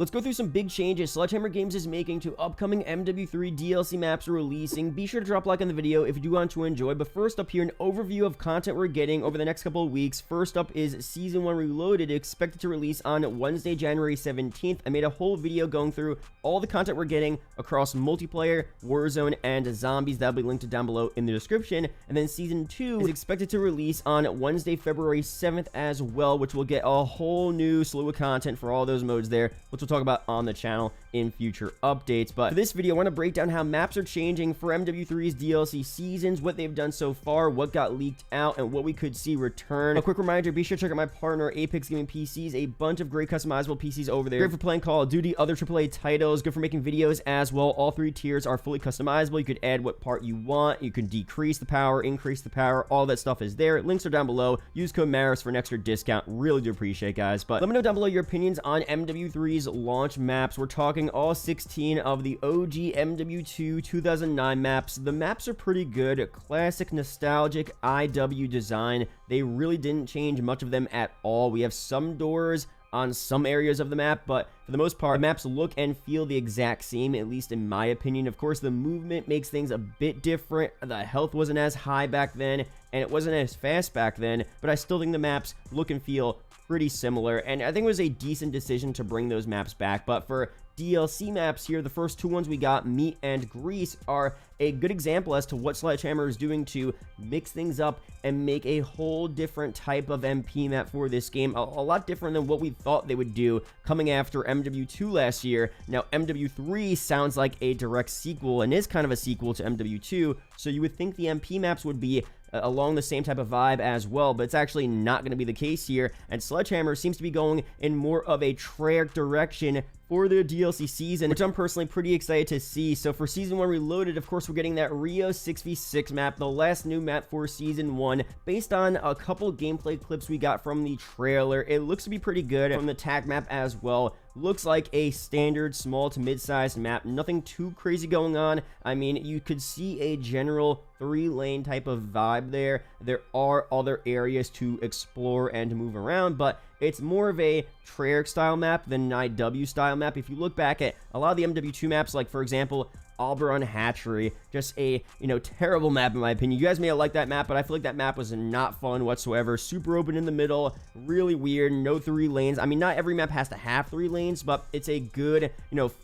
let's go through some big changes Sledgehammer Games is making to upcoming MW3 DLC maps releasing. Be sure to drop a like on the video if you do want to enjoy. But first up here, an overview of content we're getting over the next couple of weeks. First up is Season 1 Reloaded, expected to release on Wednesday, January 17th. I made a whole video going through all the content we're getting across multiplayer, Warzone, and Zombies. That'll be linked down below in the description. And then Season 2 is expected to release on Wednesday, February 7th as well, which will get a whole new slew of content for all those modes there, which we'll talk about on the channel in future updates. But for this video, I want to break down how maps are changing for MW3's DLC seasons, what they've done so far, what got leaked out, and what we could see return. A quick reminder, be sure to check out my partner, Apex Gaming PCs, a bunch of great customizable PCs over there. Great for playing Call of Duty, other AAA titles, good for making videos as well. All three tiers are fully customizable. You could add what part you want. You can decrease the power, increase the power. All that stuff is there. Links are down below. Use code MARIS for an extra discount. Really do appreciate it, guys. But let me know down below your opinions on MW3's launch maps. We're talking all 16 of the OG MW2 2009 maps. The maps are pretty good. Classic, nostalgic IW design. They really didn't change much of them at all. We have some doors on some areas of the map, but for the most part, the maps look and feel the exact same, at least in my opinion. Of course, the movement makes things a bit different. The health wasn't as high back then, and it wasn't as fast back then, but I still think the maps look and feel pretty similar, and I think it was a decent decision to bring those maps back. But for DLC maps here, the first two ones we got, Meat and Grease, are a good example as to what Sledgehammer is doing to mix things up and make a whole different type of MP map for this game. A lot different than what we thought they would do coming after MW2 last year. Now, MW3 sounds like a direct sequel and is kind of a sequel to MW2, so you would think the MP maps would be along the same type of vibe as well, but it's actually not going to be the case here, and Sledgehammer seems to be going in more of a Treyarch direction for the DLC season, which I'm personally pretty excited to see. So for Season 1 Reloaded, of course, we're getting that Rio 6v6 map, the last new map for Season 1, based on a couple gameplay clips we got from the trailer. It looks to be pretty good from the tag map as well. Looks like a standard small to mid-sized map, nothing too crazy going on. I mean, you could see a general 3-lane type of vibe there. There are other areas to explore and to move around, but it's more of a Treyarch style map than an IW style map. If you look back at a lot of the MW2 maps, like for example, Oberon Hatchery, just a, terrible map in my opinion. You guys may have liked that map, but I feel like that map was not fun whatsoever. Super open in the middle, really weird, no 3 lanes. I mean, not every map has to have 3 lanes, but it's a good,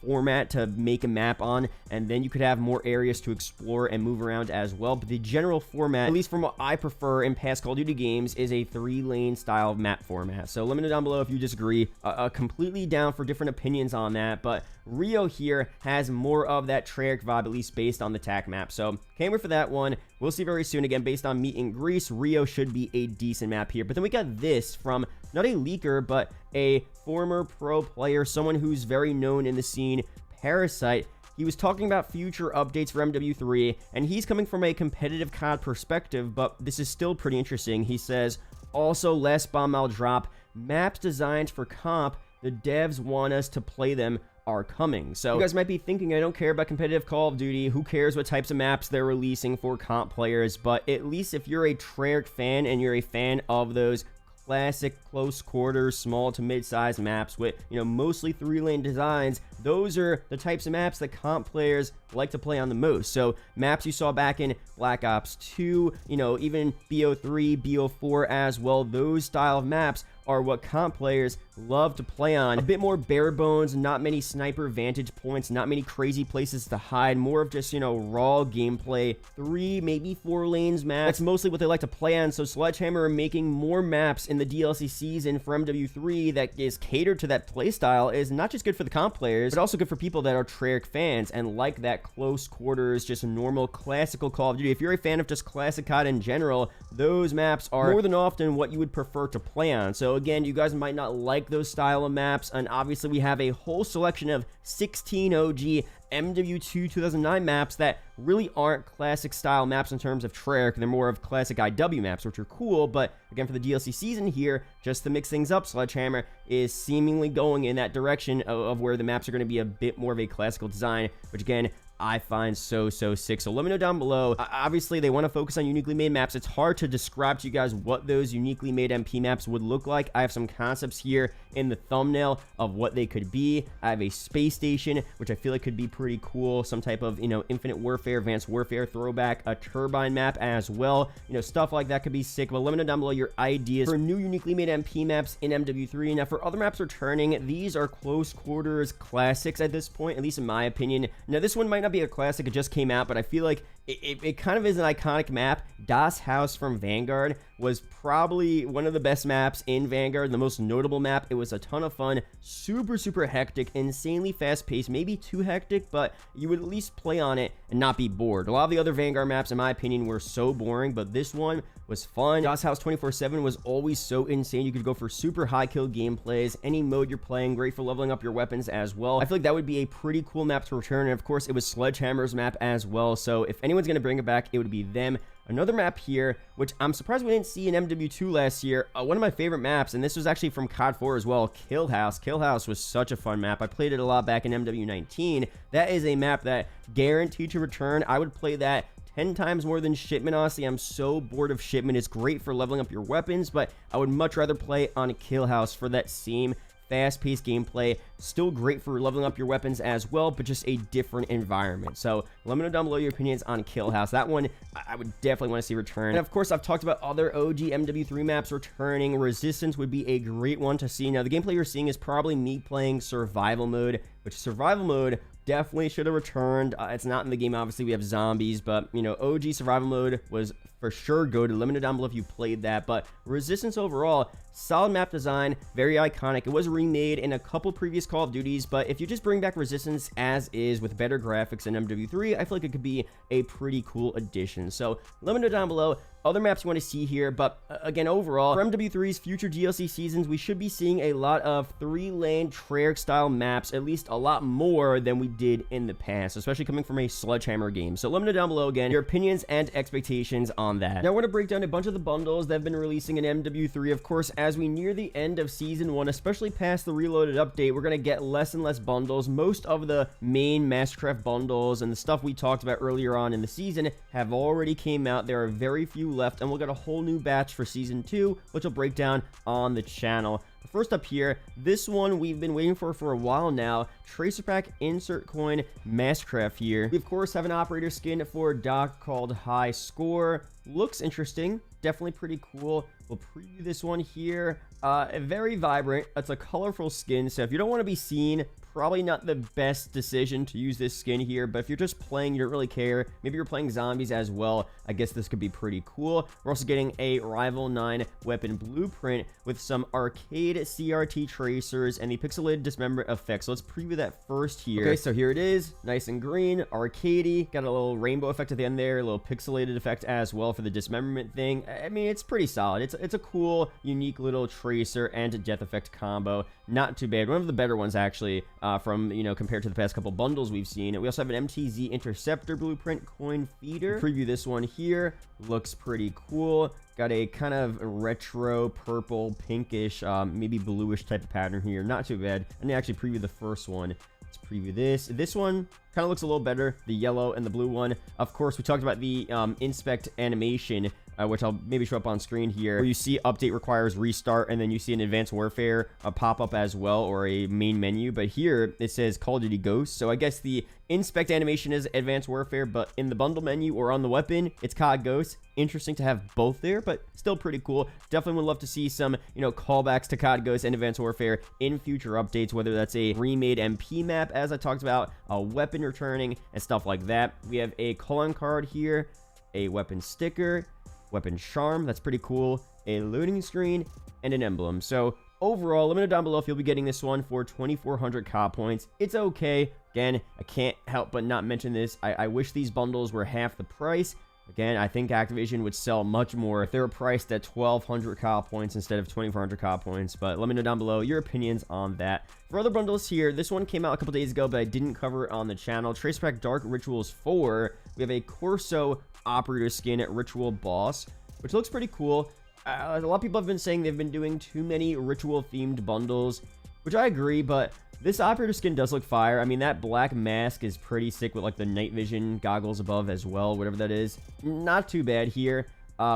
format to make a map on, and then you could have more areas to explore and move around as well. But the general format, at least from what I prefer in past Call of Duty games, is a 3-lane style map format. So let me know down below if you disagree. Completely down for different opinions on that, but Rio here has more of that Treyarch vibe, at least based on the TAC map. So can't wait for that one. We'll see very soon. Again, based on Meat and Grease, Rio should be a decent map here. But then we got this from not a leaker, but a former pro player, someone who's very known in the scene, Parasite. He was talking about future updates for MW3, and he's coming from a competitive COD perspective, but this is still pretty interesting. He says, also, last bomb I'll drop, maps designed for comp, the devs want us to play them, are coming. So you guys might be thinking, I don't care about competitive Call of Duty, who cares what types of maps they're releasing for comp players, but at least if you're a Treyarch fan and you're a fan of those classic close quarters, small to mid-sized maps with, mostly 3-lane designs, those are the types of maps that comp players like to play on the most. So maps you saw back in Black Ops 2, even BO3, BO4 as well, those style of maps are what comp players love to play on. A bit more bare bones, not many sniper vantage points, not many crazy places to hide, more of just, raw gameplay, 3, maybe 4 lanes maps. That's mostly what they like to play on. So Sledgehammer are making more maps in the DLC season for MW3 that is catered to that playstyle is not just good for the comp players, but also good for people that are Treyarch fans and like that close quarters, just normal classical Call of Duty. If you're a fan of just classic COD in general, those maps are more than often what you would prefer to play on. So again, you guys might not like those style of maps, and obviously we have a whole selection of 16 OG MW2 2009 maps that really aren't classic style maps in terms of Treyarch. They're more of classic IW maps, which are cool, but again, for the DLC season here, just to mix things up, Sledgehammer is seemingly going in that direction of where the maps are going to be a bit more of a classical design, which again, I find so sick. So let me know down below. Obviously, they want to focus on uniquely made maps. It's hard to describe to you guys what those uniquely made MP maps would look like. I have some concepts here in the thumbnail of what they could be. I have a space station, which I feel like could be pretty cool. Some type of, Infinite Warfare, Advanced Warfare throwback, a turbine map as well. Stuff like that could be sick. But let me know down below your ideas for new uniquely made MP maps in MW3. Now, for other maps returning, these are close quarters classics at this point, at least in my opinion. Now, this one might not be a classic, it just came out, but I feel like it kind of is an iconic map. Das Haus from Vanguard was probably one of the best maps in Vanguard, the most notable map. It was a ton of fun, super hectic, insanely fast-paced, maybe too hectic, but you would at least play on it and not be bored. A lot of the other Vanguard maps, in my opinion, were so boring, but this one was fun. Das Haus 24/7 was always so insane. You could go for super high kill gameplays, any mode you're playing, great for leveling up your weapons as well. I feel like that would be a pretty cool map to return, and of course, it was Sledgehammer's map as well, so if anyone's going to bring it back, it would be them. Another map here, which I'm surprised we didn't see in MW2 last year. One of my favorite maps, and this was actually from COD 4 as well, Kill House. Kill House was such a fun map. I played it a lot back in MW19. That is a map that guaranteed to return. I would play that 10 times more than Shipment. Honestly, I'm so bored of Shipment. It's great for leveling up your weapons, but I would much rather play on Kill House for that same fast-paced gameplay. Still great for leveling up your weapons as well, but just a different environment. So let me know down below your opinions on Kill House. That one I would definitely want to see return. And of course, I've talked about other OG MW3 maps returning. Resistance would be a great one to see. Now, the gameplay you're seeing is probably me playing survival mode, which survival mode definitely should have returned. It's not in the game, obviously. We have zombies, but OG survival mode was for sure good. Let me know down below if you played that. But Resistance overall, solid map design, very iconic. It was remade in a couple previous Call of Duties, but if you just bring back Resistance as is with better graphics in MW3, I feel like it could be a pretty cool addition. So let me know down below other maps you want to see here. But again, overall, for MW3's future DLC seasons, we should be seeing a lot of 3-lane Treyarch style maps, at least a lot more than we did in the past, especially coming from a Sledgehammer game. So let me know down below again your opinions and expectations on that. Now, I want to break down a bunch of the bundles that have been releasing in MW3. Of course, as we near the end of Season 1, especially past the Reloaded update, we're going to get less and less bundles. Most of the main Mastercraft bundles and the stuff we talked about earlier on in the season have already came out. There are very few left, and we'll get a whole new batch for Season 2, which I'll break down on the channel. First up here, this one we've been waiting for a while now. Tracer Pack Insert Coin Mastercraft here. We, of course, have an operator skin for Doc called High Score. Looks interesting. Definitely pretty cool. We'll preview this one here. Very vibrant. It's a colorful skin, so if you don't want to be seen, probably not the best decision to use this skin here, but if you're just playing, you don't really care, maybe you're playing zombies as well, I guess this could be pretty cool. We're also getting a Rival 9 weapon blueprint with some arcade CRT tracers and the pixelated dismemberment effect. So let's preview that first here. Okay, so here it is, nice and green, arcadey, got a little rainbow effect at the end there, a little pixelated effect as well for the dismemberment thing. I mean, it's pretty solid. It's a cool, unique little tracer and death effect combo. Not too bad. One of the better ones, actually, from, compared to the past couple bundles we've seen. We also have an MTZ Interceptor Blueprint Coin Feeder. Preview this one here. Looks pretty cool. Got a kind of retro, purple, pinkish, maybe bluish type of pattern here. Not too bad. And actually preview the first one. Let's preview this. This one kind of looks a little better. The yellow and the blue one. Of course, we talked about the inspect animation, which I'll maybe show up on screen here, where you see update requires restart, and then you see an Advanced Warfare pop up as well, or a main menu. But here it says Call of Duty Ghosts, so I guess the inspect animation is Advanced Warfare, but in the bundle menu or on the weapon, it's COD Ghosts. Interesting to have both there, but still pretty cool. Definitely would love to see some, callbacks to COD Ghosts and Advanced Warfare in future updates, whether that's a remade MP map, as I talked about, a weapon returning, and stuff like that. We have a calling card here, a weapon sticker, weapon charm, that's pretty cool, a loading screen, and an emblem. So overall, let me know down below if you'll be getting this one for 2,400 COD points. It's okay. Again, I can't help but not mention this. I wish these bundles were half the price. Again, I think Activision would sell much more if they were priced at 1,200 COD points instead of 2,400 COD points. But let me know down below your opinions on that. For other bundles here, this one came out a couple days ago, but I didn't cover it on the channel. Tracer Pack Dark Rituals 4. We have a Corso Operator skin at Ritual Boss, which looks pretty cool. A lot of people have been saying they've been doing too many ritual-themed bundles. which I agree, but this operator skin does look fire. I mean, that black mask is pretty sick with like the night vision goggles above as well, whatever that is. Not too bad here.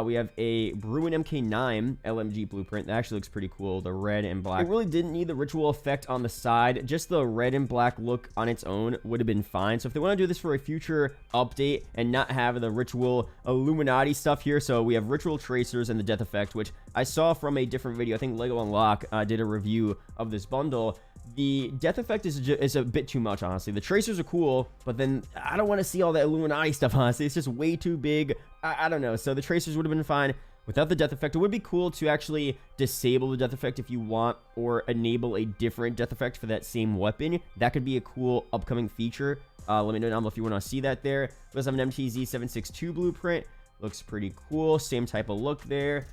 We have a Bruin MK9 LMG blueprint. That actually looks pretty cool, the red and black. It really didn't need the ritual effect on the side. Just the red and black look on its own would have been fine. So if they want to do this for a future update and not have the ritual Illuminati stuff here, so we have ritual tracers and the death effect, which I saw from a different video. I think Lego Unlock did a review of this bundle. The death effect is a bit too much, honestly. The tracers are cool, but then I don't want to see all that Illuminati stuff, honestly. It's just way too big. I don't know. So the tracers would have been fine without the death effect. It would be cool to actually disable the death effect if you want, or enable a different death effect for that same weapon. That could be a cool upcoming feature. Let me know down below if you want to see that there. We also have an MTZ762 blueprint. Looks pretty cool. Same type of look there.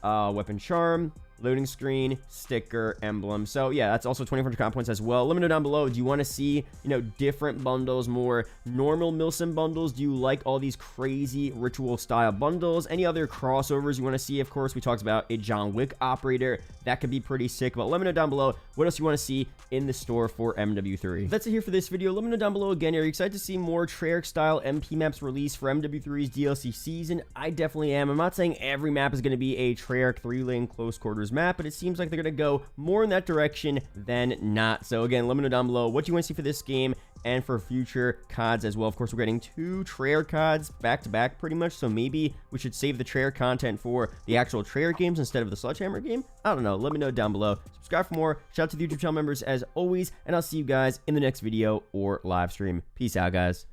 Weapon charm. Loading screen, sticker, emblem. So yeah, that's also 2,400 comp points as well. Let me know down below, do you want to see, you know, different bundles, more normal milsim bundles? Do you like all these crazy ritual style bundles? Any other crossovers you want to see? Of course, we talked about a John Wick operator. That could be pretty sick, but let me know down below what else you want to see in the store for MW3. That's it here for this video. Let me know down below again. Are you excited to see more Treyarch style MP maps released for MW3's DLC season? I definitely am. I'm not saying every map is going to be a Treyarch 3-lane close quarters map, but it seems like they're going to go more in that direction than not. So again, let me know down below what you want to see for this game and for future CODs as well. Of course, we're getting 2 Treyarch CODs back to back pretty much, so maybe we should save the Treyarch content for the actual Treyarch games instead of the Sledgehammer game. I don't know. Let me know down below. Subscribe for more. Shout out to the YouTube channel members as always, and I'll see you guys in the next video or live stream. Peace out, guys.